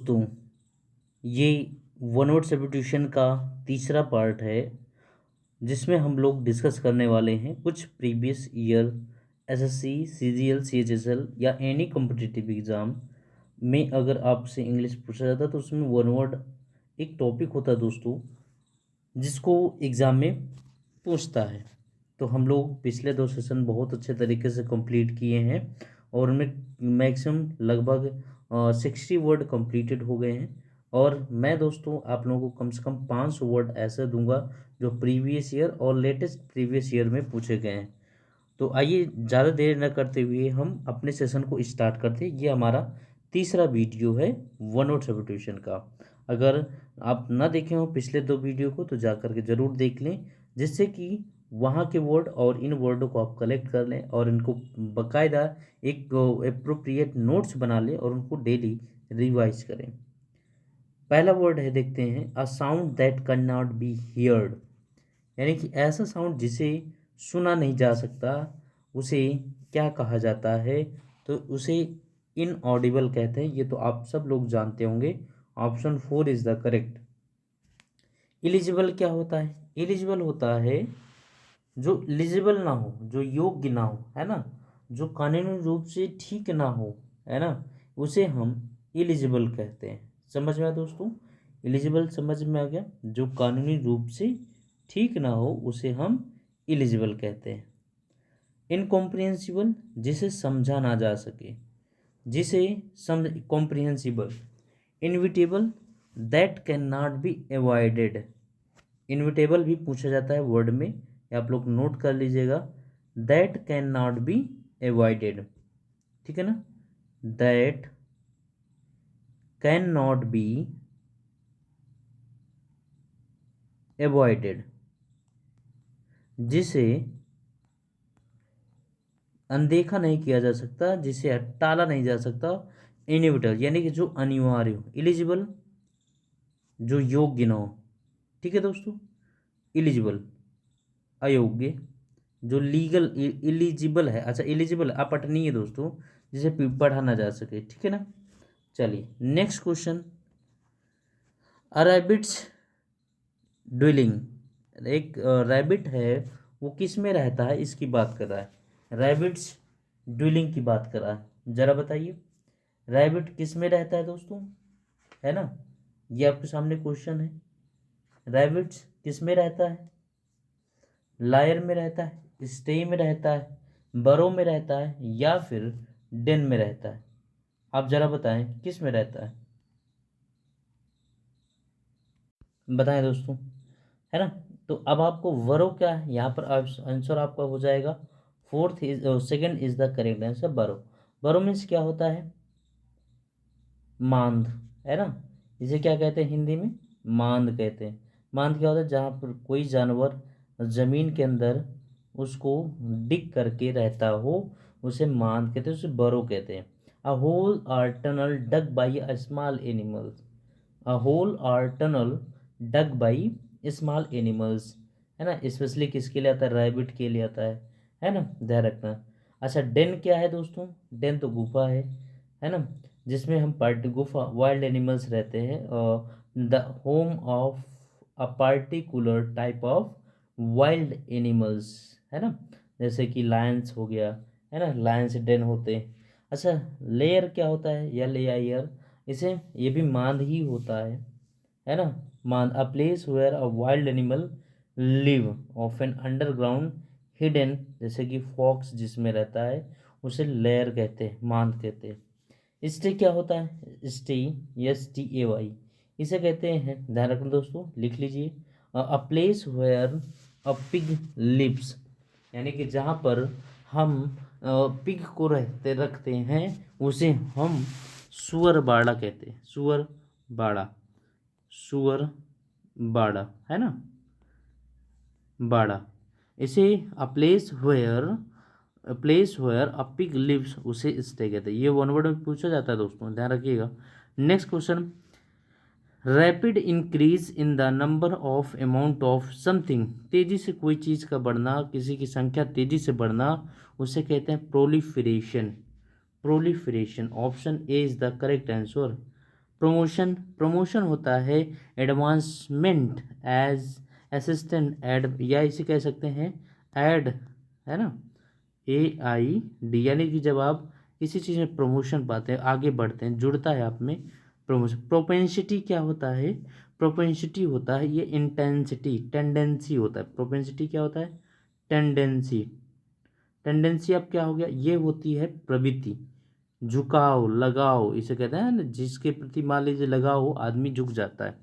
दोस्तों, ये one word substitution का तीसरा पार्ट है जिसमें हम लोग डिस्कस करने वाले हैं कुछ previous year SSC, CGL, CHSL या एनी कॉम्पिटिटिव एग्ज़ाम में अगर आपसे इंग्लिश पूछा जाता है तो उसमें वन वर्ड एक टॉपिक होता है दोस्तों, जिसको एग्ज़ाम में पूछता है। तो हम लोग पिछले 2 सेशन बहुत अच्छे तरीके से कंप्लीट किए हैं और उनमें मैक्सिमम लगभग 60 वर्ड कंप्लीटेड हो गए हैं। और मैं दोस्तों आप लोगों को कम से कम 500 वर्ड ऐसे दूंगा जो प्रीवियस ईयर और लेटेस्ट प्रीवियस ईयर में पूछे गए हैं। तो आइए ज़्यादा देर न करते हुए हम अपने सेशन को स्टार्ट करते हैं। ये हमारा तीसरा वीडियो है वन वर्ड सब्स्टिट्यूशन का। अगर आप ना देखे हो पिछले 2 वीडियो को तो जा कर के ज़रूर देख लें, जिससे कि वहाँ के वर्ड और इन वर्डों को आप कलेक्ट कर लें और इनको बाकायदा एक एप्रोप्रिएट नोट्स बना लें और उनको डेली रिवाइज करें। पहला वर्ड है, देखते हैं, a sound that can not be heard, यानी कि ऐसा साउंड जिसे सुना नहीं जा सकता, उसे क्या कहा जाता है? तो उसे इनऑडिबल कहते हैं। ये तो आप सब लोग जानते होंगे। Option 4 is the correct. Eligible क्या होता है? इलिजिबल होता है जो एलिजिबल ना हो, जो योग्य ना हो, है ना, जो कानूनी रूप से ठीक ना हो, है ना, उसे हम इलिजिबल कहते हैं। समझ में आया दोस्तों? एलिजिबल समझ में आ गया? जो कानूनी रूप से ठीक ना हो उसे हम इलिजिबल कहते हैं। इनकॉम्प्रिहेंसिबल, जिसे समझा ना जा सके, जिसे समझ comprehensible. Inevitable, that can not be avoided. Inevitable भी पूछा जाता है वर्ड में, या आप लोग नोट कर लीजिएगा, that can not be avoided. ठीक है ना? That can not be avoided, जिसे अनदेखा नहीं किया जा सकता, जिसे टाला नहीं जा सकता। इनिविटेबल यानी कि जो अनिवार्य हो। इलिजिबल, जो योग्य न हो। ठीक है दोस्तों? इलिजिबल अयोग्य, जो लीगल इलिजिबल है, अच्छा इलिजिबल अपठनीय दोस्तों, जिसे पढ़ा ना जा सके। ठीक है ना? चलिए नेक्स्ट क्वेश्चन। रैबिट्स ड्विलिंग, एक रैबिट है वो किस में रहता है इसकी बात कर रहा है। रैबिट्स ड्विलिंग की बात कर रहा है। जरा बताइए रैबिट किस में रहता है दोस्तों, है ना? ये आपके सामने क्वेश्चन है। रैबिट्स किस में रहता है? लायर में रहता है, स्टे में रहता है, बरो में रहता है, या फिर डेन में रहता है? आप जरा बताएं किस में रहता है, बताएं दोस्तों, है ना? तो अब आपको वरो क्या है यहाँ पर, आंसर आपका हो जाएगा fourth is second is the correct answer, बरो। बरो मीन्स क्या होता है? मांद, है ना? इसे क्या कहते हैं हिंदी में? मांद कहते हैं। मांद क्या होता है? जहाँ पर कोई जानवर जमीन के अंदर उसको डिग करके रहता हो, उसे मांद कहते हैं, उसे बरो कहते हैं। A hole or tunnel dug by a small animals. A hole or tunnel dug by small animals, है ना? स्पेशली किसके लिए आता है? रैबिट के लिए आता है ना? ध्यान रखना। अच्छा डेन क्या है दोस्तों? डेन तो गुफा है ना, जिसमें हम पार्टी गुफा वाइल्ड एनिमल्स रहते हैं, the home of a particular type of wild animals, है ना? जैसे कि लायंस हो गया, है ना, लायंस डेन होते हैं। अच्छा लेयर क्या होता है? या लेयर, इसे ये भी मांद ही होता है ना? मांद, a place where a wild animal live of an underground hidden, जैसे कि फॉक्स जिसमें रहता है उसे लेयर कहते हैं, मांद कहते हैं। स्टे क्या होता है? स्टे, STAY, इसे कहते हैं, ध्यान रखना दोस्तों, लिख लीजिए, a place where a pig lives, यानी कि जहाँ पर हम पिग को रहते रखते हैं उसे हम सुअर बाड़ा कहते हैं। सुअर बाड़ा, सुअर बाड़ा, है ना? बाड़ा, इसे a place where a pig lives उसे स्टे कहते हैं। ये वन वर्ड में पूछा जाता है दोस्तों, ध्यान रखिएगा। Next question, rapid increase in the number of amount of something, तेजी से कोई चीज़ का बढ़ना, किसी की संख्या तेजी से बढ़ना, उसे कहते हैं proliferation. Proliferation, option A is the correct answer. Promotion, promotion होता है एडवांसमेंट एज असिस्टेंट एड, या इसे कह सकते हैं एड, है ना, AID, यानी कि जब आप किसी चीज़ में प्रमोशन पाते हैं, आगे बढ़ते हैं, जुड़ता है आप में प्रमोशन। प्रोपेंसिटी क्या होता है? प्रोपेंसिटी होता है ये इंटेंसिटी, टेंडेंसी होता है। प्रोपेंसिटी क्या होता है? टेंडेंसी। टेंडेंसी अब क्या हो गया? ये होती है प्रवृत्ति, झुकाव, लगाव, इसे कहते हैं ना, जिसके प्रति मान लीजिए लगाव हो, आदमी झुक जाता है।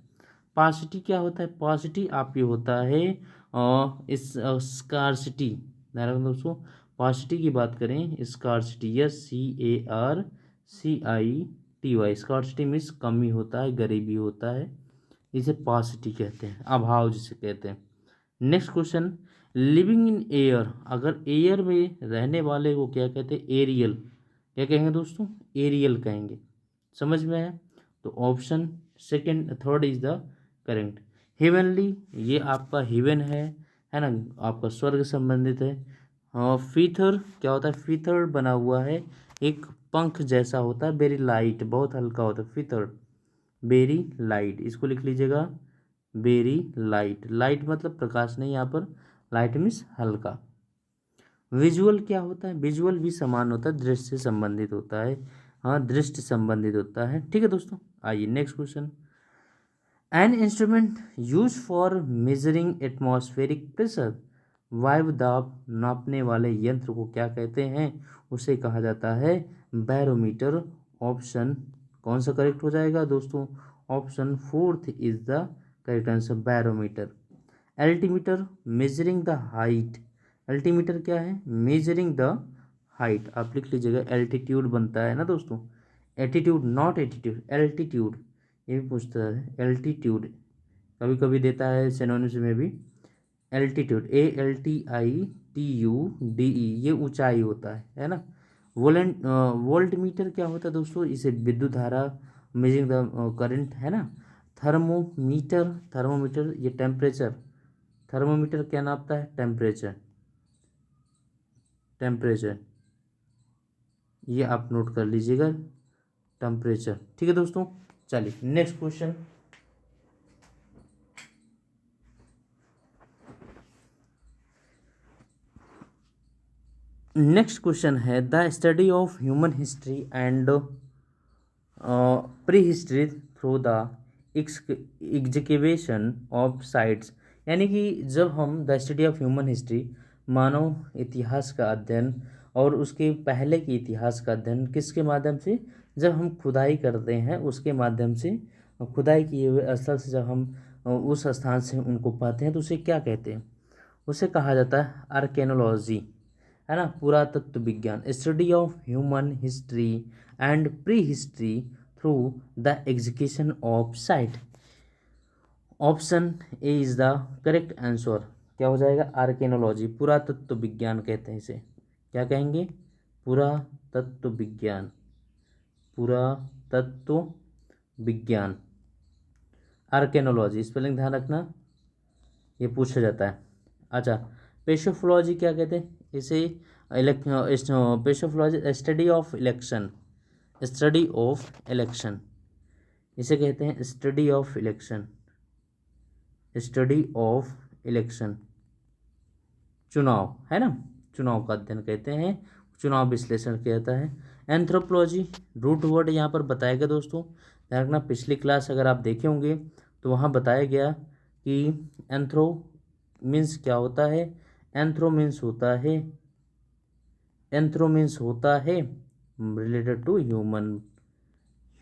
पासिटी क्या होता है? पासिटी आप ये होता है इस स्कारसिटी, दोस्तों पासिटी की बात करें, स्कारसिटी, SCARCITY, स्कारसिटी मीन्स कमी होता है, गरीबी होता है, इसे पासिटी कहते हैं, अभाव जिसे कहते हैं। Next question, living in air, अगर एयर में रहने वाले को क्या कहते हैं? एरियल। क्या कहेंगे दोस्तों? एरियल कहेंगे। समझ में आया? तो option second, third is the correct. Heavenly, ये आपका हेवन है ना, आपका स्वर्ग संबंधित है। फीथर क्या होता है? फीथर बना हुआ है, एक पंख जैसा होता है, वेरी लाइट, बहुत हल्का होता है फीथर, वेरी लाइट, इसको लिख लीजिएगा, वेरी लाइट। लाइट मतलब प्रकाश नहीं, यहाँ पर लाइट मीन्स हल्का। विजुअल क्या होता है? विजुअल भी समान होता है, दृष्टि से संबंधित होता है, हाँ दृष्टि संबंधित होता है। ठीक है दोस्तों, आइए next question. An instrument use for measuring atmospheric pressure, वायु दाब नापने वाले यंत्र को क्या कहते हैं? उसे कहा जाता है बैरोमीटर। ऑप्शन कौन सा करेक्ट हो जाएगा दोस्तों? Option fourth is the correct answer, barometer. Altimeter, measuring the height, altimeter क्या है? मेजरिंग द हाइट, आप लिख लीजिएगा, एल्टीट्यूड बनता है ना दोस्तों, एटीट्यूड नॉट एटीट्यूड, एल्टीट्यूड, ये भी पूछता है एल्टीट्यूड, कभी कभी देता है सिनोनिम्स में भी। एल्टीट्यूड, ALTITUDE, ये ऊंचाई होता है ना। वोल्ट मीटर क्या होता है दोस्तों? इसे विद्युत धारा, मेजरिंग द करंट, है ना। थर्मोमीटर, थर्मोमीटर ये टेम्परेचर, थर्मोमीटर क्या नापता है? टेम्परेचर, टेम्परेचर, ये आप नोट कर लीजिएगा, टेम्परेचर। ठीक है दोस्तों, चलिए नेक्स्ट क्वेश्चन। नेक्स्ट क्वेश्चन है, the study of human history and prehistory through the execution of sites, यानी कि जब हम the study of human history, मानव इतिहास का अध्ययन, और उसके पहले के इतिहास का अध्ययन किसके माध्यम से? जब हम खुदाई करते हैं उसके माध्यम से, खुदाई किए हुए स्थल से जब हम उस स्थान से उनको पाते हैं तो उसे क्या कहते हैं? उसे कहा जाता है आर्केनोलॉजी, है ना, पुरातत्व विज्ञान। Study of human history and prehistory through the execution of site. Option A is the correct answer, क्या हो जाएगा? आर्केनोलॉजी, पुरातत्व विज्ञान कहते हैं इसे, क्या कहेंगे? पुरातत्व विज्ञान, पुरातत्व विज्ञान, आर्केनोलॉजी, स्पेलिंग ध्यान रखना, ये पूछा जाता है। अच्छा, पेशोफोलॉजी क्या कहते हैं इसे? Psephology study of election, study of election, इसे कहते हैं study of election, study of election, चुनाव, है ना, चुनाव का अध्ययन कहते हैं, चुनाव विश्लेषण कहता है। एंथ्रोपोलॉजी, रूट वर्ड यहाँ पर बताया गया दोस्तों, ध्यान रखना, पिछली क्लास अगर आप देखे होंगे तो वहाँ बताया गया कि एंथ्रो मीन्स क्या होता है? एंथ्रो मीन्स होता है, एंथ्रो मीन्स होता है रिलेटेड टू ह्यूमन,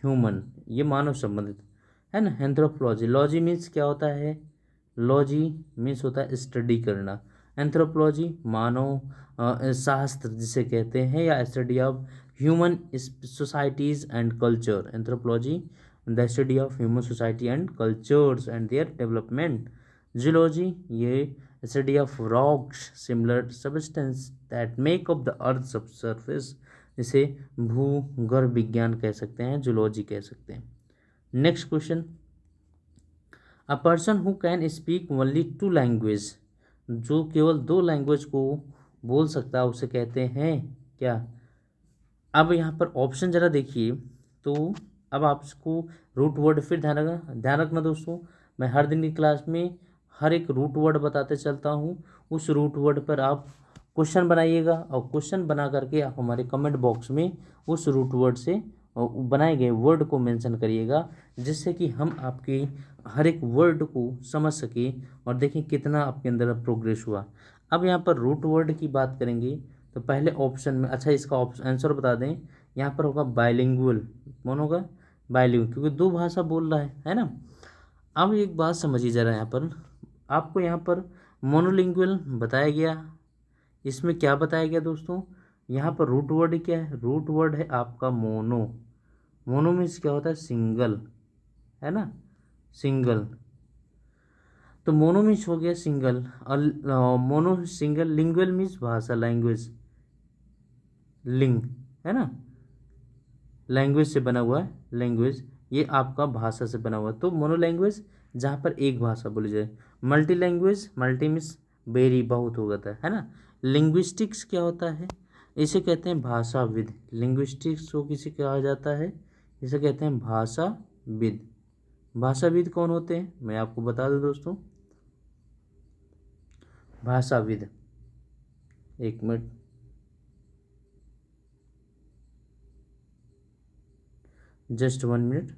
ह्यूमन ये मानव संबंधित, है ना। एंथ्रोपोलॉजी, लॉजी मीन्स क्या होता है? लॉजी मीन्स होता है स्टडी करना। एंथ्रोपोलॉजी मानव शास्त्र जिसे कहते हैं, या study of human societies and culture. Anthropology the study of human society and cultures and their development. Geology ये study of rocks similar substance that make up the earth surface, जिसे भूगर्भ विज्ञान कह सकते हैं, जूलॉजी कह सकते हैं। Next question, a person who can speak only two language, जो केवल दो लैंग्वेज को बोल सकता है उसे कहते हैं क्या? अब यहाँ पर ऑप्शन जरा देखिए, तो अब आपको रूट वर्ड फिर ध्यान रखना दोस्तों, मैं हर दिन की क्लास में हर एक रूट वर्ड बताते चलता हूँ। उस रूट वर्ड पर आप क्वेश्चन बनाइएगा और क्वेश्चन बना करके आप हमारे कमेंट बॉक्स में उस रूट वर्ड से बनाए गए वर्ड को मेंशन करिएगा, जिससे कि हम आपके हर एक वर्ड को समझ सके और देखें कितना आपके अंदर प्रोग्रेस हुआ। अब यहाँ पर रूट वर्ड की बात करेंगे तो पहले ऑप्शन में, अच्छा इसका आंसर बता दें, यहाँ पर होगा बाइलिंगुअल। कौन होगा? बाइलिंगुअल, क्योंकि दो भाषा बोल रहा है ना। अब एक बात समझिए ज़रा, यहाँ पर आपको यहाँ पर मोनोलिंगुअल बताया गया। इसमें क्या बताया गया दोस्तों? यहाँ पर रूट वर्ड क्या है? रूट वर्ड है आपका मोनो। मोनो मीन्स क्या होता है? सिंगल, है ना, सिंगल। तो मोनो मीन्स हो गया सिंगल, और मोनो सिंगल। लिंगुअल मीन्स भाषा, लैंग्वेज, लिंग, है ना, लैंग्वेज से बना हुआ है, लैंग्वेज ये आपका भाषा से बना हुआ है। तो मोनो लैंग्वेज जहाँ पर एक भाषा बोली जाए। Multi language, multi means very, बहुत हो जाता है ना। लिंग्विस्टिक्स क्या होता है? इसे कहते हैं भाषाविद। लिंग्विस्टिक्स को किसे कहा जाता है? इसे कहते हैं भाषाविद। भाषाविद कौन होते हैं मैं आपको बता दूं दोस्तों। भाषाविद, एक मिनट, जस्ट 1 मिनट।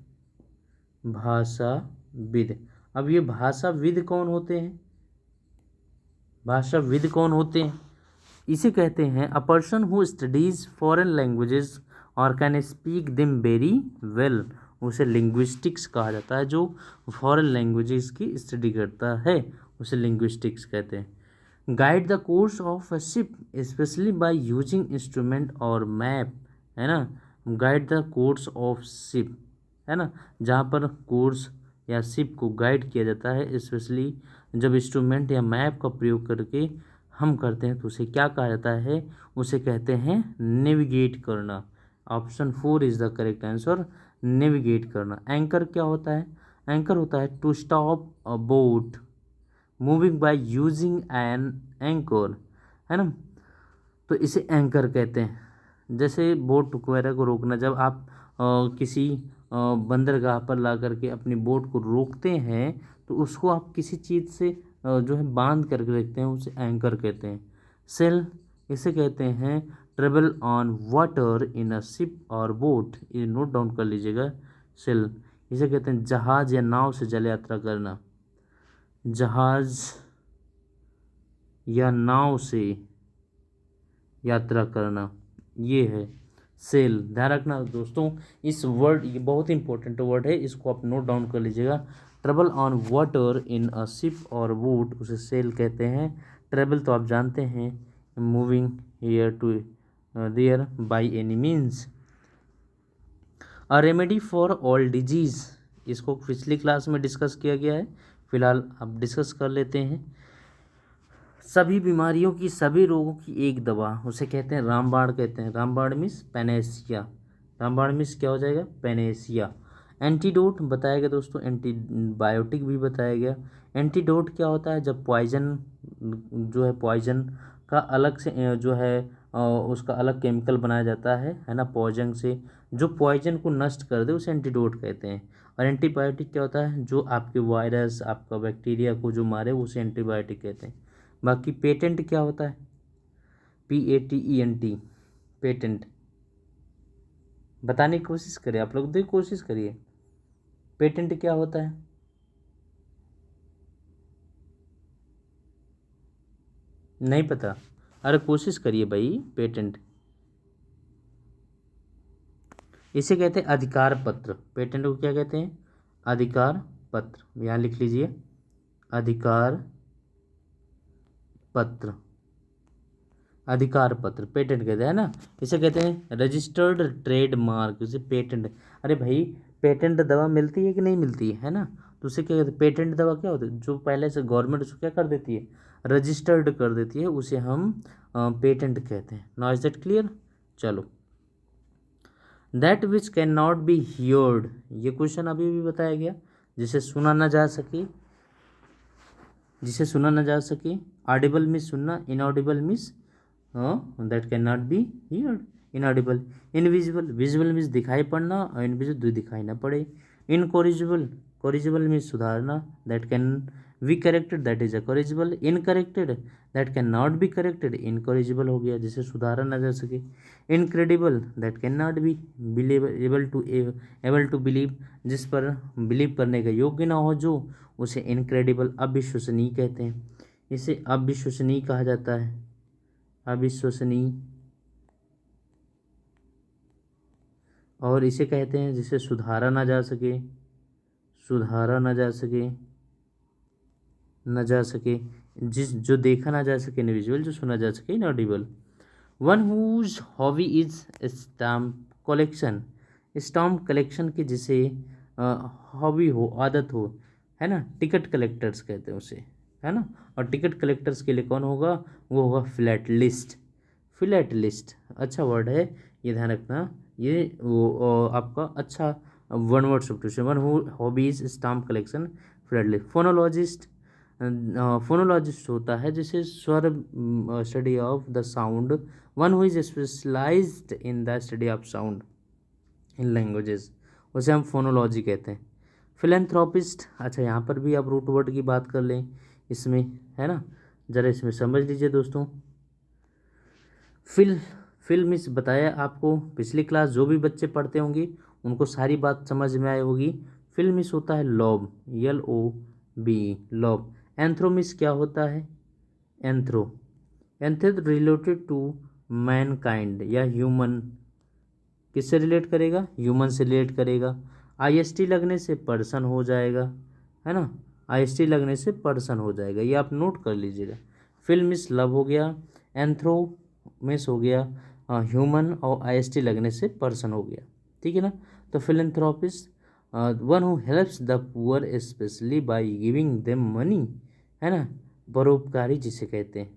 भाषाविद, अब ये भाषाविद कौन होते हैं? भाषाविद कौन होते हैं? इसे कहते हैं a person who studies foreign languages और can speak them very well. उसे लिंग्विस्टिक्स कहा जाता है। जो फॉरेन लैंग्वेजेस की स्टडी करता है उसे लिंग्विस्टिक्स कहते हैं। Guide the course of a ship specially by using instrument और मैप, है ना। Guide the course of ship, है ना, जहाँ पर कोर्स या शिप को गाइड किया जाता है स्पेशली जब इंस्ट्रूमेंट या मैप का प्रयोग करके हम करते हैं, तो उसे क्या कहा जाता है? उसे कहते हैं नेविगेट करना। Option 4 is the correct answer, navigate करना। एंकर क्या होता है? एंकर होता है to stop a boat moving by using an anchor, है ना। तो इसे एंकर कहते हैं। जैसे बोट वगैरह को रोकना, जब आप किसी बंदरगाह पर ला करके अपनी बोट को रोकते हैं तो उसको आप किसी चीज़ से जो है बांध करके रखते हैं, उसे एंकर कहते हैं। सेल, इसे कहते हैं travel on water in a ship और बोट, ये नोट डाउन कर लीजिएगा। सेल, इसे कहते हैं जहाज या नाव से जल यात्रा करना। जहाज या नाव से यात्रा करना, ये है सेल। ध्यान रखना दोस्तों, इस वर्ड, ये बहुत इंपॉर्टेंट वर्ड है, इसको आप नोट डाउन कर लीजिएगा। Travel on water in a ship और बोट, उसे सेल कहते हैं। ट्रेवल तो आप जानते हैं, moving here to there by any means. A remedy for all disease, इसको पिछली क्लास में डिस्कस किया गया है, फिलहाल अब डिस्कस कर लेते हैं। सभी बीमारियों की, सभी रोगों की एक दवा, उसे कहते हैं रामबाण कहते हैं। रामबाण मीन्स पेनेसिया। रामबाण मीन्स क्या हो जाएगा? पेनेसिया। एंटीडोट बताया गया दोस्तों, एंटीबायोटिक भी बताया गया। एंटीडोट क्या होता है? जब पॉइजन जो है, पॉइजन का अलग से जो है उसका अलग केमिकल बनाया जाता है ना, पॉइजन से जो पॉइजन को नष्ट कर दे उसे एंटीडोट कहते हैं। और एंटीबायोटिक क्या होता है? जो आपके वायरस, आपका बैक्टीरिया को जो मारे उसे एंटीबायोटिक कहते हैं। बाकी पेटेंट क्या होता है? PATENT, patent. बताने की कोशिश करिए, आप लोग देखिए, कोशिश करिए, पेटेंट क्या होता है? नहीं पता? अरे कोशिश करिए भाई, पेटेंट इसे कहते हैं अधिकार पत्र। पेटेंट को क्या कहते हैं? अधिकार पत्र। यहाँ लिख लीजिए, अधिकार पत्र, अधिकार पत्र पेटेंट कहते हैं ना। इसे कहते हैं रजिस्टर्ड ट्रेडमार्क, इसे पेटेंट। अरे भाई, पेटेंट दवा मिलती है कि नहीं मिलती है ना, तो उसे क्या कहते हैं? पेटेंट दवा क्या होती है? जो पहले से गवर्नमेंट उसको क्या कर देती है? रजिस्टर्ड कर देती है, उसे हम पेटेंट कहते हैं। Now is that clear? चलो, that which can not be heard, ये क्वेश्चन अभी भी बताया गया, जिसे सुना ना जा सके, जिसे सुना ना जा सके। ऑडिबल मीन्स सुनना, inaudible means that can not be heard. Inaudible. Invisible, visible means दिखाई पड़ना और इनविजिबल दिखाई ना पड़े। इनकोरिजिबल, कोरिजिबल मीन्स सुधारना, that can be corrected, that is a corrigible. Incorrected, that can not be corrected, incorrigible हो गया, जिसे सुधारा ना जा सके। Incredible, that can not be believe, able to believe, जिस पर बिलीव करने का योग्य ना हो जो, उसे इनक्रेडिबल, अविश्वसनीय कहते हैं। इसे अविश्वसनीय कहा जाता है, अविश्वसनीय। और इसे कहते हैं जिसे सुधारा ना जा सके, सुधारा ना जा सके, न जा सके, जिस जो देखा ना जा सके इनविजिबल, जो सुना जा सके inaudible. One whose hobby is stamp collection, stamp collection की जिसे हॉबी हो, आदत हो, है ना, टिकट कलेक्टर्स कहते हैं उसे, है ना। और टिकट कलेक्टर्स के लिए कौन होगा, वो होगा फिलैटलिस्ट, फिलैटलिस्ट अच्छा वर्ड है, ये ध्यान रखना। ये वो आपका अच्छा one word substitution. One who hobbies stamp collection, philatelist. Phonologist, phonologist होता है जिसे स्वर study of the sound, one who is specialized in the study of sound in languages, उसे हम फोनोलॉजी कहते हैं। फिलेंथ्रोपिस्ट, अच्छा यहाँ पर भी आप रूट वर्ड की बात कर लें इसमें, है ना, जरा इसमें समझ लीजिए दोस्तों। फिल्म इस बताया आपको, पिछली क्लास जो भी बच्चे पढ़ते होंगे उनको सारी बात समझ में आई होगी। फिल्म इस होता है लॉब, LOB, लॉब। एंथ्रोमिस क्या होता है, anthro, anthro related to mankind या ह्यूमन, किससे रिलेट करेगा, ह्यूमन से रिलेट करेगा। IST लगने से पर्सन हो जाएगा, है ना, IST लगने से पर्सन हो जाएगा, ये आप नोट कर लीजिएगा। फिल्म इस लव हो गया, एंथ्रो मिस हो गया ह्यूमन, और IST लगने से पर्सन हो गया, ठीक है ना। तो philanthropist, one who helps the poor specially by giving them money, है ना, परोपकारी जिसे कहते हैं,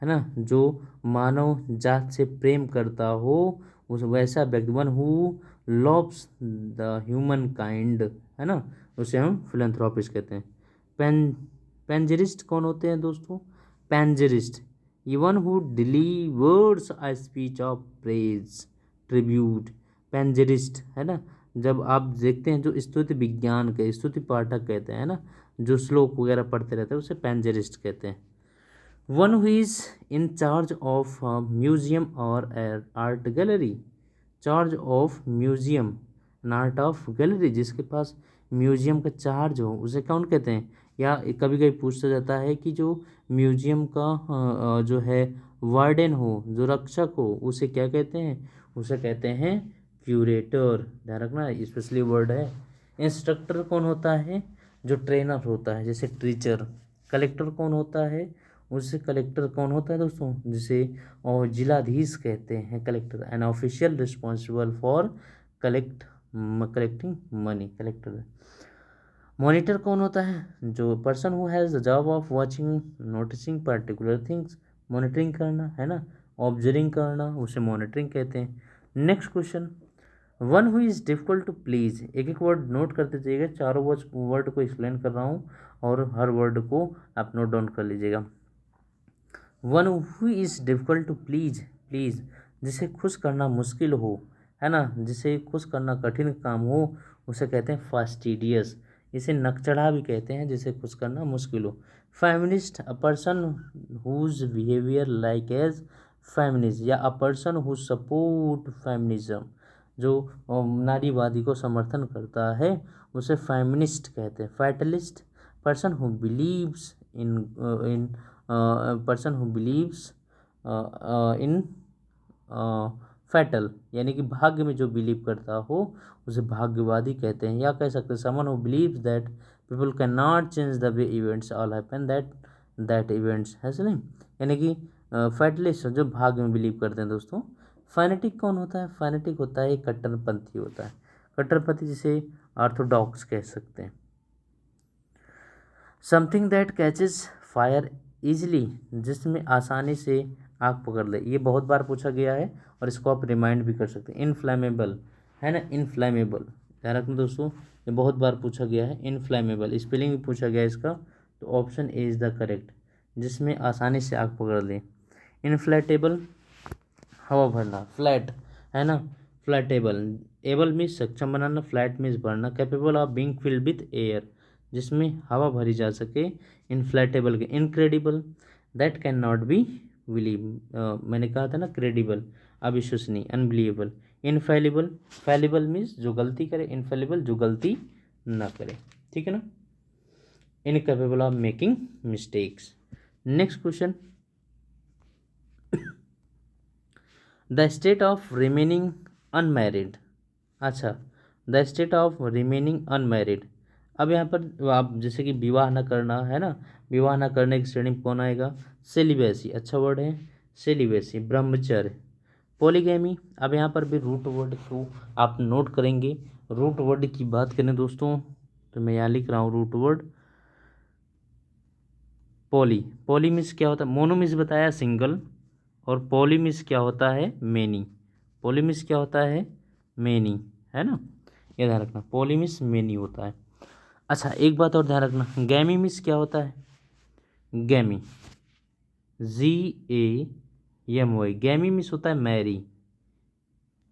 है ना, जो मानव जात से प्रेम करता हो, उस वैसा व्यक्ति, one who loves the human kind, है ना, उसे हम फिलेंथ्रोपिस्ट कहते हैं। पेंजरिस्ट कौन होते हैं दोस्तों, panegyrist, one who delivers a speech of praise, tribute, panegyrist, है ना। जब आप देखते हैं जो स्तुति विज्ञान के स्तुति पाठक कहते हैं ना, जो श्लोक वगैरह पढ़ते रहते हैं उसे पेंजरिस्ट कहते हैं। One who is in charge of museum और art gallery, charge of museum and art of gallery, जिसके पास म्यूजियम का चार्ज हो उसे कौन कहते हैं। या कभी कभी पूछा जाता है कि जो म्यूजियम का जो है वार्डन हो, जो रक्षक हो, उसे क्या कहते हैं, उसे कहते हैं क्यूरेटर, ध्यान रखना स्पेशली वर्ड है। इंस्ट्रक्टर कौन होता है, जो ट्रेनर होता है, जैसे टीचर। कलेक्टर कौन होता है, उससे कलेक्टर कौन होता है दोस्तों, जिसे और जिलाधीश कहते हैं collector, an official responsible for collecting money, collector. Monitor कौन होता है, जो person who has the job of watching noticing particular things, monitoring करना, है ना, ऑब्जर्विंग करना, उसे मॉनिटरिंग कहते हैं। Next question, one who is difficult to please, एक एक वर्ड नोट करते जाइएगा, चारों वर्ड को एक्सप्लेन कर रहा हूँ और हर वर्ड को आप नोट डाउन कर लीजिएगा। One who is difficult to please, please जिसे खुश करना मुश्किल हो, है ना, जिसे खुश करना कठिन काम हो, उसे कहते हैं फास्टिडियस, इसे नकचढ़ा भी कहते हैं जिसे खुश करना मुश्किल हो। Feminist, a person whose behaviour like as feminist, या a person who support feminism, जो नारीवादी को समर्थन करता है उसे फेमिनिस्ट कहते हैं। Fatalist, person who believes in person who believes in fatal, यानी कि भाग्य में जो बिलीव करता हो उसे भाग्यवादी कहते हैं। या कह सकते हैं someone who believes that people can not change the way events all happen, that events has नहीं, यानी कि फैटलिस्ट जो भाग्य में बिलीव करते हैं दोस्तों। फाइनेटिक कौन होता है, फाइनेटिक होता है एक कट्टरपंथी होता है, कट्टरपंथी जिसे ऑर्थोडॉक्स कह सकते हैं। Something that catches fire easily, जिसमें आसानी से आग पकड़ ले, ये बहुत बार पूछा गया है और इसको आप रिमाइंड भी कर सकते हैं। इनफ्लेमेबल, है ना, इनफ्लेमेबल, ध्यान रखना दोस्तों, ये बहुत बार पूछा गया है। इनफ्लेमेबल स्पेलिंग भी पूछा गया है इसका, तो option A is the correct, जिसमें आसानी से आग पकड़ ले। इनफ्लेटेबल, हवा भरना, फ्लैट है ना, फ्लैटेबल, एबल मीन्स सक्षम बनाना, फ्लैट मीन्स भरना, capable of being filled with air, जिसमें हवा भरी जा सके, इनफ्लैटेबल के, incredible, that can not be believe, मैंने कहा था ना क्रेडिबल, अविश्वसनीय, अनबिलीवेबल, इनफेलिबल, फेलिबल मीन्स जो गलती करे, इनफेलिबल जो गलती ना करे, ठीक है ना, incapable of making mistakes. Next question, the state of remaining unmarried, अच्छा, the state of remaining unmarried, अब यहाँ पर आप जैसे कि विवाह न करना है ना, विवाह न करने की श्रेणी में कौन आएगा, सेलिबेसी, अच्छा वर्ड है सेलिबेसी, ब्रह्मचर्य, पॉलीगैमी, अब यहाँ पर भी रूट वर्ड को आप नोट करेंगे, रूट वर्ड की बात करें दोस्तों तो मैं यहाँ लिख रहा हूँ root word poly, poly means क्या होता है, मोनो मीन्स बताया सिंगल, और पॉली मीन्स क्या होता है मेनी, पॉली मीन्स क्या होता है मेनी, है ना, ये ध्यान रखना, पॉली मीन्स मेनी होता है। अच्छा एक बात और ध्यान रखना, गैमी मीन्स क्या होता है, गैमी, GAMY, गैमी मीन्स होता है मैरी,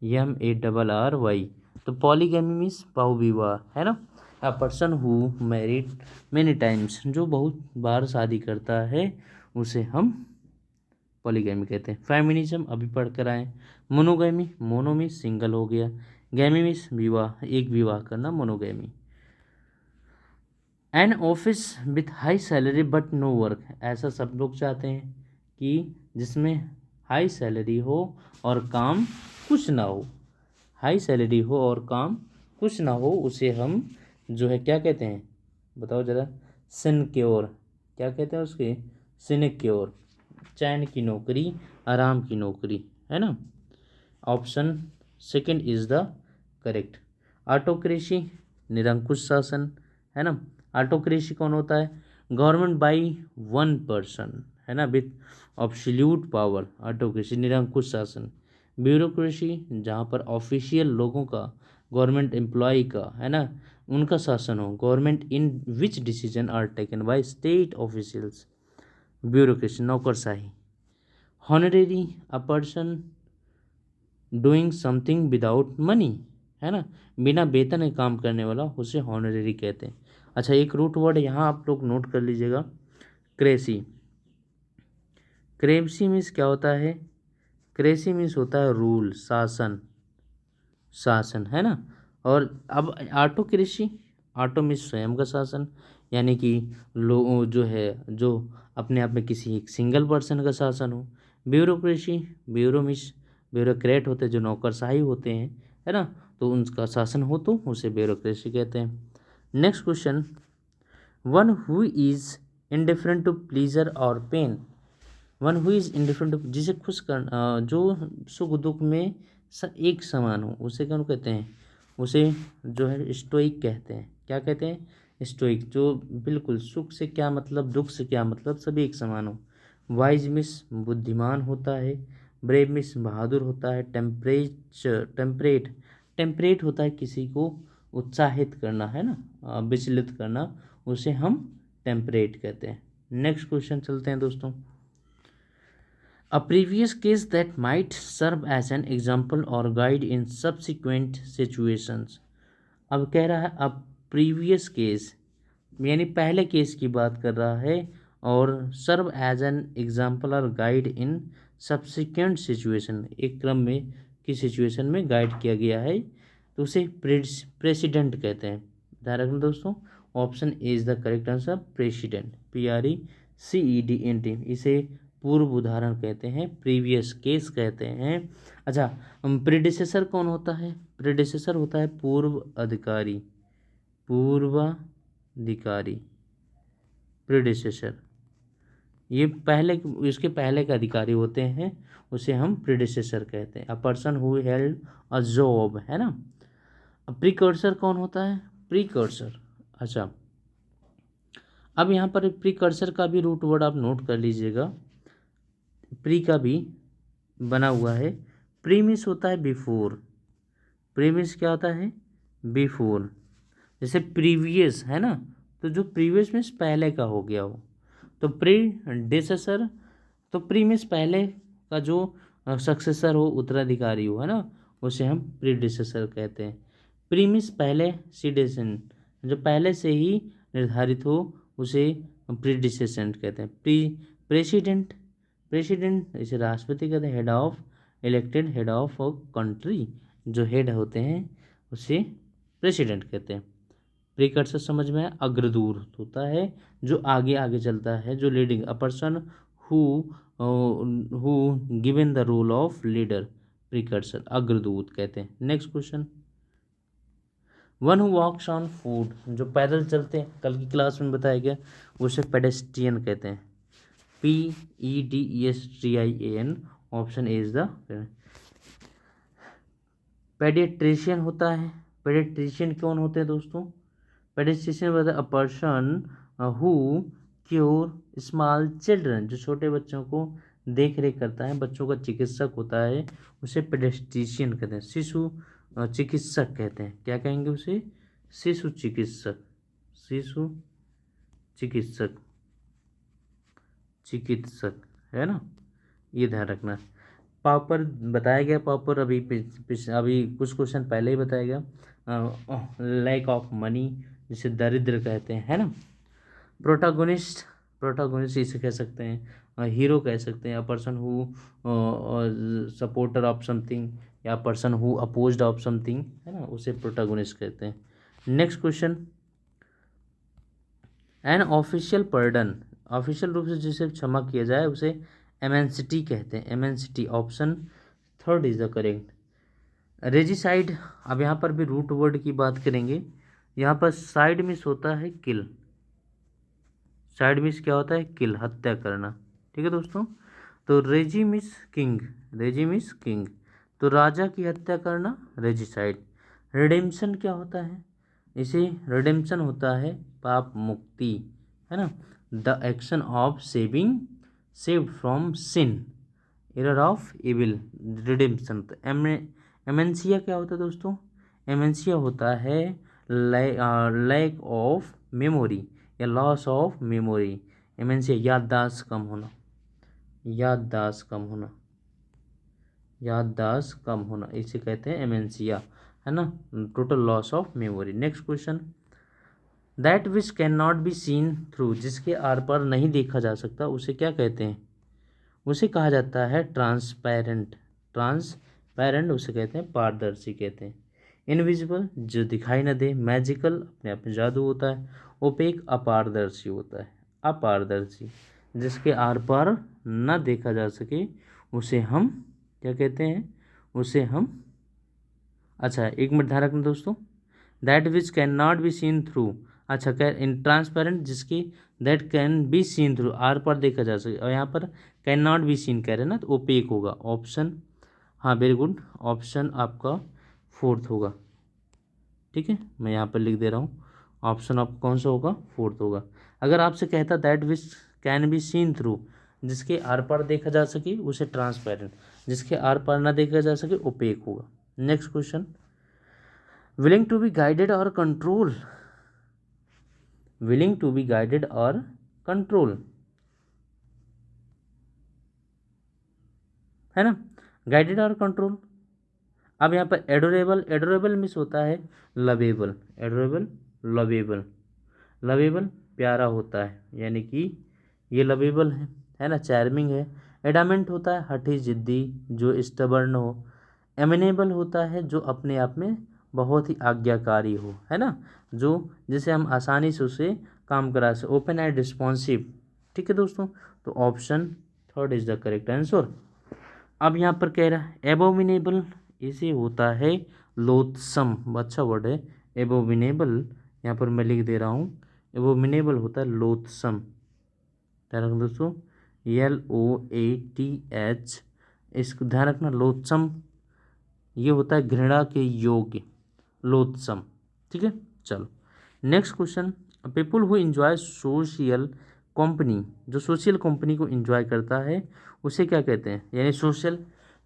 MARRY, तो पॉलीगैमी मीन्स बहुविवाह, है ना, अ person who married many times, जो बहुत बार शादी करता है उसे हम पॉलीगैमी कहते हैं। फेमिनिज्म अभी पढ़ कर आए। मोनोगैमी, मोनो मीन्स सिंगल हो गया, गैमी मीन्स विवाह, एक विवाह करना, monogamy. An office with high salary but no work, ऐसा सब लोग चाहते हैं कि जिसमें हाई सैलरी हो और काम कुछ ना हो, हाई सैलरी हो और काम कुछ ना हो, उसे हम जो है क्या कहते हैं, बताओ ज़रा, सिनक्योर, क्या कहते हैं उसके, सिनक्योर, चैन की नौकरी, आराम की नौकरी, है ना, option second is the correct. Autocracy, निरंकुश शासन, है ना, ऑटोक्रेसी कौन होता है, गवर्नमेंट बाई वन पर्सन, है ना, विथ ऑब्सोल्यूट पावर, ऑटोक्रेसी निरंकुश शासन। ब्यूरोक्रेसी, जहाँ पर ऑफिशियल लोगों का, गवर्नमेंट एम्प्लॉय का, है ना, उनका शासन हो, government in which decision are taken by state officials, bureaucracy नौकरशाही। Honorary, a person doing something without money, है ना, बिना वेतन के काम करने वाला, उसे हॉनरेरी कहते हैं। अच्छा एक रूट वर्ड यहाँ आप लोग नोट कर लीजिएगा, क्रेसी, क्रेसी मीन्स क्या होता है, क्रेसी मीन्स होता है रूल, शासन, शासन, है ना, और अब ऑटोक्रेसी, ऑटो मीन्स स्वयं का शासन, यानी कि लोग जो है जो अपने आप में किसी एक सिंगल पर्सन का शासन हो। ब्यूरोक्रेसी, ब्यूरो मीन्स ब्यूरोक्रेट होते हैं जो नौकरशाही होते हैं, है ना, तो उनका शासन हो तो उसे ब्यूरोक्रेसी कहते हैं। Next question, one who is indifferent to pleasure और pain, one who is indifferent to, जिसे खुश कर जो सुख दुख में एक समान हो, उसे कौन कहते हैं, उसे जो है स्टोइक कहते हैं, क्या कहते हैं स्टोइक, जो बिल्कुल सुख से क्या मतलब, दुख से क्या मतलब, सभी एक समान हो। वाइज मिस बुद्धिमान होता है, ब्रेव मिस बहादुर होता है, टेम्परेट, टेम्परेट होता है किसी को उत्साहित करना, है ना, विचलित करना, उसे हम टेम्परेट कहते हैं। नेक्स्ट क्वेश्चन चलते हैं दोस्तों, a previous case that might serve as an example or guide in subsequent situations, अब कह रहा है अब प्रीवियस केस यानी पहले केस की बात कर रहा है, और सर्व एज एन एग्जाम्पल और गाइड इन सब्सिक्वेंट सिचुएशन, एक क्रम में की सिचुएशन में गाइड किया गया है, तो उसे प्रेसिडेंट कहते हैं। ध्यान रखना दोस्तों, option A is the correct answer, president, PRECEDENT, इसे पूर्व उदाहरण कहते हैं, प्रीवियस केस कहते हैं। अच्छा प्रीडिसेसर कौन होता है, प्रीडिसेसर होता है पूर्व अधिकारी, पूर्वाधिकारी, प्रीडिसेसर, ये पहले, इसके पहले के अधिकारी होते हैं, उसे हम प्रीडिसेसर कहते हैं। A person who held a job, है ना। प्रीकर्सर कौन होता है, प्रीकर्सर, अच्छा अब यहाँ पर प्रीकर्सर का भी रूट वर्ड आप नोट कर लीजिएगा, प्री का भी बना हुआ है, प्रीमिस होता है बिफोर, प्रीमिस क्या होता है बिफोर, जैसे प्रीवियस है ना, तो जो प्रीवियस मीन्स पहले का हो गया हो, तो प्रीडिसेसर, तो प्रीमिस पहले का जो सक्सेसर हो, उत्तराधिकारी हो, है ना, उसे हम प्रीडिसेसर कहते हैं। प्रीमिस पहले, सिडेशन जो पहले से ही निर्धारित हो उसे प्रीडिसेसेंट कहते हैं। प्रेसिडेंट, प्रेसिडेंट इसे राष्ट्रपति कहते हैं। Head of, elected head of a country, जो हेड होते हैं उसे प्रेसिडेंट कहते हैं। प्रीकर्सर समझ में है, अग्रदूत होता है जो आगे आगे चलता है, जो leading, a person who who given the role of leader, precursor, अग्रदूत कहते हैं। Next question, one who walks on food, जो पैदल चलते हैं, कल की क्लास में बताया गया, उसे पेडेस्ट्रियन कहते हैं। PEDESTRIAN, option A is the. Paediatrician होता है, पेडियाट्रिशियन कौन होते हैं दोस्तों? Paediatrician was a person who cure small children, जो छोटे बच्चों को देख रेख करता है, बच्चों का चिकित्सक होता है, उसे पेडियाट्रिशियन कहते हैं। शिशु चिकित्सक कहते हैं। क्या कहेंगे उसे? शिशु चिकित्सक, शिशु चिकित्सक, चिकित्सक, है ना, ये ध्यान रखना। पावर बताया गया, पावर अभी अभी कुछ क्वेश्चन पहले ही बताया गया। लैक ऑफ मनी, जिसे दरिद्र कहते हैं, है ना। प्रोटागोनिस्ट, प्रोटागोनिस्ट इसे कह सकते हैं। हीरो कह सकते हैं। A person who supporter of something, या person who opposed of something, है ना, उसे प्रोटागोनिस्ट कहते हैं। Next question, an official pardon, official रूप से जिसे क्षमा किया जाए उसे एमेंसिटी कहते हैं। Amnesty, option third is the correct. Regicide, अब यहाँ पर भी रूट वर्ड की बात करेंगे। यहाँ पर साइड मिस होता है किल, साइड मिस क्या होता है? किल, हत्या करना। ठीक है दोस्तों, तो रेजी मिस किंग, रेजी मिस किंग, तो राजा की हत्या करना, रेजिसाइड। रिडेम्पशन क्या होता है? इसे रिडेम्पशन होता है पाप मुक्ति, है ना, the action of saving, saved from sin, error of evil, redemption. Amnesia क्या होता है दोस्तों? एमेंसिया होता है लैक ऑफ मेमोरी या लॉस ऑफ मेमोरी। एमेंसिया याददाश्त कम होना, याददाश्त कम होना, याददाश्त कम होना, इसे कहते हैं एमेंसिया, है ना, total loss of memory. Next question, that which can not be seen through, जिसके आर पार नहीं देखा जा सकता, उसे क्या कहते हैं? उसे कहा जाता है ट्रांसपेरेंट, ट्रांसपेरेंट उसे कहते हैं पारदर्शी कहते हैं। इनविजिबल, जो दिखाई न दे। मैजिकल, अपने आप में जादू होता है। ओपेक, अपारदर्शी होता है, अपारदर्शी, जिसके आर पार न देखा जा सके उसे हम क्या कहते हैं? उसे हम, अच्छा एक मिनट ध्यान रखना दोस्तों, that which can not be seen through, अच्छा क्या इन ट्रांसपेरेंट, जिसकी that can be seen through, आर पर देखा जा सके, और यहाँ पर कैन नॉट बी सीन कह रहे हैं ना, तो ओपेक होगा ऑप्शन, हाँ वेरी गुड, ऑप्शन आपका फोर्थ होगा। ठीक है, मैं यहाँ पर लिख दे रहा हूँ, ऑप्शन आपका कौन सा होगा? फोर्थ होगा। अगर आपसे कहता that which can be seen through, जिसके आर पार देखा जा सके उसे ट्रांसपेरेंट, जिसके आर पार ना देखा जा सके ओपेक होगा। Next question, willing to be guided और control, willing to be guided और कंट्रोल, है ना, गाइडेड और कंट्रोल। अब यहाँ पर एडोरेबल, एडोरेबल मिस होता है लवेबल, एडोरेबल लवेबल, लवेबल प्यारा होता है, यानी कि ये लवेबल है ना, चार्मिंग है। एडामेंट होता है हठी जिद्दी, जो स्टबर्न हो। एमिनेबल होता है जो अपने आप में बहुत ही आज्ञाकारी हो, है ना, जो जिसे हम आसानी से उसे काम करा सके। ओपन एंड रिस्पॉन्सिव, ठीक है दोस्तों, तो option third is the correct answer. अब यहाँ पर कह रहा है एबोमिनेबल, इसे होता है लोथसम, अच्छा वर्ड है एबोमिनेबल, यहाँ पर मैं लिख दे रहा हूँ, एबोमिनेबल होता है लोथसम, ध्यान रखना दोस्तों, LOATH, इसको ध्यान रखना, लोथसम ये होता है घृणा के योग्य, लोथसम। ठीक है, चलो next question, people who enjoy social company, जो सोशल कंपनी को एंजॉय करता है उसे क्या कहते हैं? यानी सोशल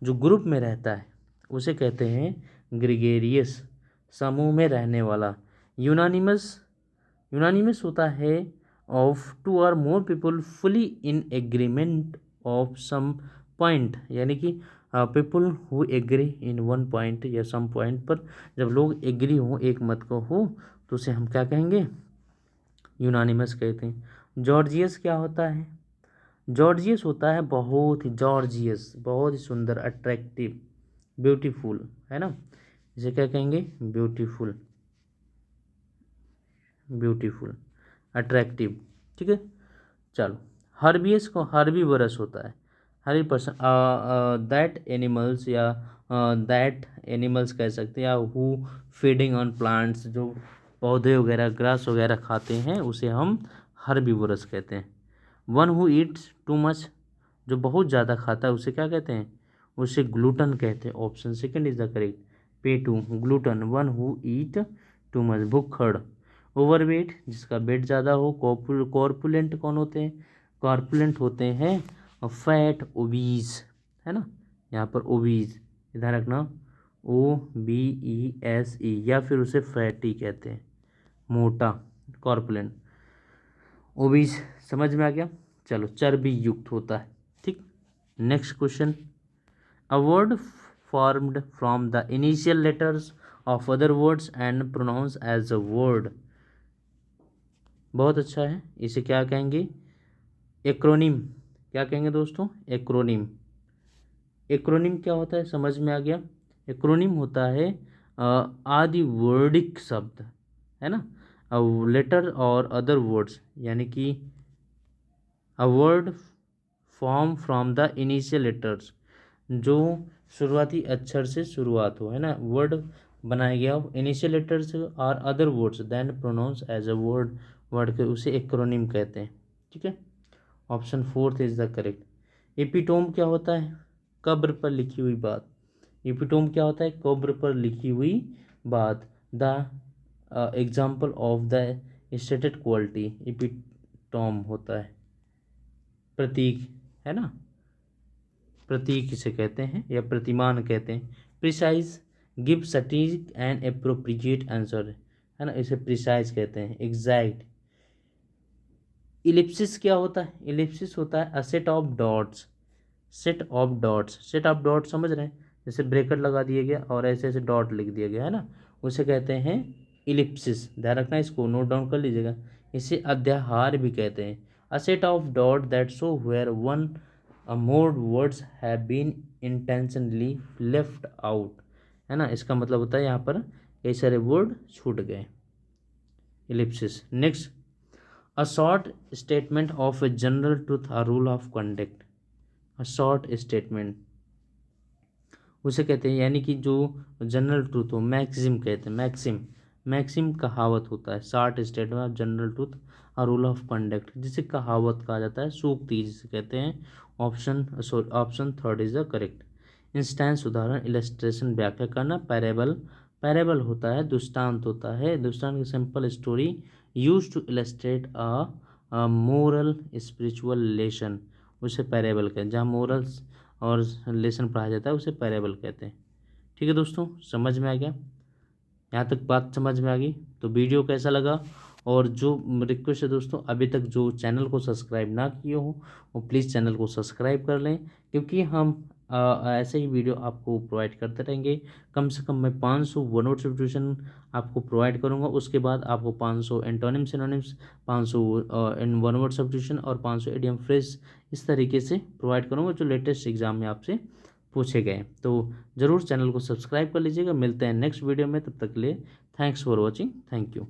जो ग्रुप में रहता है उसे कहते हैं ग्रिगेरियस, समूह में रहने वाला। यूनानिमस, यूनानिमस होता है ऑफ टू और more people fully in agreement of some point, यानी कि people who agree in one point या सम पॉइंट पर जब लोग एग्री हों एक मत को हो तो उसे हम क्या कहेंगे, यूनानिमस कहते हैं। जॉर्जियस क्या होता है, जॉर्जियस होता है बहुत ही, जॉर्जियस बहुत ही सुंदर, अट्रैक्टिव, ब्यूटीफुल, है ना, इसे क्या कहेंगे, ब्यूटीफुल, ब्यूटीफुल, अट्रैक्टिव, ठीक है। चलो, हर्बियस को हर्बीवरस होता है, हर पर्सन दैट एनिमल्स या दैट एनिमल्स कह सकते हैं, या हु फीडिंग ऑन प्लांट्स, जो पौधे वगैरह ग्रास वगैरह खाते हैं उसे हम हर्बीवरस कहते हैं। One who Yeats too much, जो बहुत ज़्यादा खाता है उसे क्या कहते हैं, उसे ग्लूटन कहते हैं। Option second is the correct, पेटू, glutton, one who eat too much, भुक्खड़। ओवरवेट, जिसका वेट ज़्यादा हो। कॉर्पुलेंट कौन होते हैं, कॉर्पुलेंट होते हैं फैट, ओबीज, है ना, यहाँ पर ओबीज, इधर रखना, OBESE, या फिर उसे फैटी कहते हैं, मोटा, कॉर्पुलेंट। ओबीज समझ में आ गया। चलो, चर्बी युक्त होता है, ठीक। Next question, a word formed from the initial letters of other words and pronounce as a word, बहुत अच्छा है, इसे क्या कहेंगे, एक्रोनिम, क्या कहेंगे दोस्तों, एक्रोनिम। एक्रोनिम क्या होता है, समझ में आ गया। एक्रोनिम होता है आदि वर्डिक शब्द, है ना, लेटर और अदर वर्ड्स, यानी कि a word form from the initial letters, जो शुरुआती अक्षर से शुरुआत हो, है ना, वर्ड बनाया गया हो इनिशियल लेटर से, और other words then pronounce as a word, word के उसे एक्रोनिम कहते हैं, ठीक है। Option fourth is the correct. Epitome क्या होता है, कब्र पर लिखी हुई बात। एपिटोम क्या होता है, कब्र पर लिखी हुई बात। The example of the stated quality, epitome होता है प्रतीक, है ना, प्रतीक इसे कहते हैं या प्रतिमान कहते हैं। प्रिसाइज, गिव सटीक एंड एप्रोप्रिएट आंसर, है ना, इसे प्रिसाइज कहते हैं, एग्जैक्ट। इलिप्सिस क्या होता है, इलिप्सिस होता है अ set of dots, set of dots, set of dots समझ रहे हैं, जैसे ब्रैकेट लगा दिया गया और ऐसे ऐसे डॉट लिख दिया गया, है ना, उसे कहते हैं इलिप्सिस, ध्यान रखना, इसको नोट डाउन कर लीजिएगा। इसे अध्याहार भी कहते हैं। A set of dot that show where one more words have been intentionally left out, है ना, इसका मतलब होता है यहाँ पर कई सारे वर्ड छूट गए, ellipsis. Next, a short statement of a general truth, a rule of conduct, a short statement उसे कहते हैं, यानी कि जो जनरल ट्रूथ हो, मैक्सिम कहते हैं, मैक्सिम, मैक्सिम कहावत होता है, short statement of general truth और रूल ऑफ कंडक्ट, जिसे कहावत कहा जाता है, सूक्ति जिसे कहते हैं। Option third is the correct. Instance उदाहरण, इलस्ट्रेशन व्याख्या करना। पैरेबल, पैरेबल होता है दृष्टांत होता है, दृष्टांत की simple story use to illustrate a moral spiritual lesson, उसे पैरेबल कहते हैं, जहाँ मोरल्स और लेसन पढ़ाया जाता है उसे पैरेबल कहते हैं। ठीक है दोस्तों, समझ में आ गया, यहाँ तक बात समझ में आ गई तो वीडियो कैसा लगा, और जो रिक्वेस्ट है दोस्तों, अभी तक जो चैनल को सब्सक्राइब ना किए हो वो प्लीज़ चैनल को सब्सक्राइब कर लें, क्योंकि हम ऐसे ही वीडियो आपको प्रोवाइड करते रहेंगे। कम से कम मैं 500 वन वर्ड सब्स्टिट्यूशन आपको प्रोवाइड करूंगा, उसके बाद आपको 500 antonym synonyms, 500 in one word substitution और 500 इडियम फ्रेज इस तरीके से प्रोवाइड करूंगा जो लेटेस्ट एग्जाम में आपसे पूछे गए। तो ज़रूर चैनल को सब्सक्राइब कर लीजिएगा। मिलते हैं नेक्स्ट वीडियो में, तब तक के लिए thanks for watching, thank you.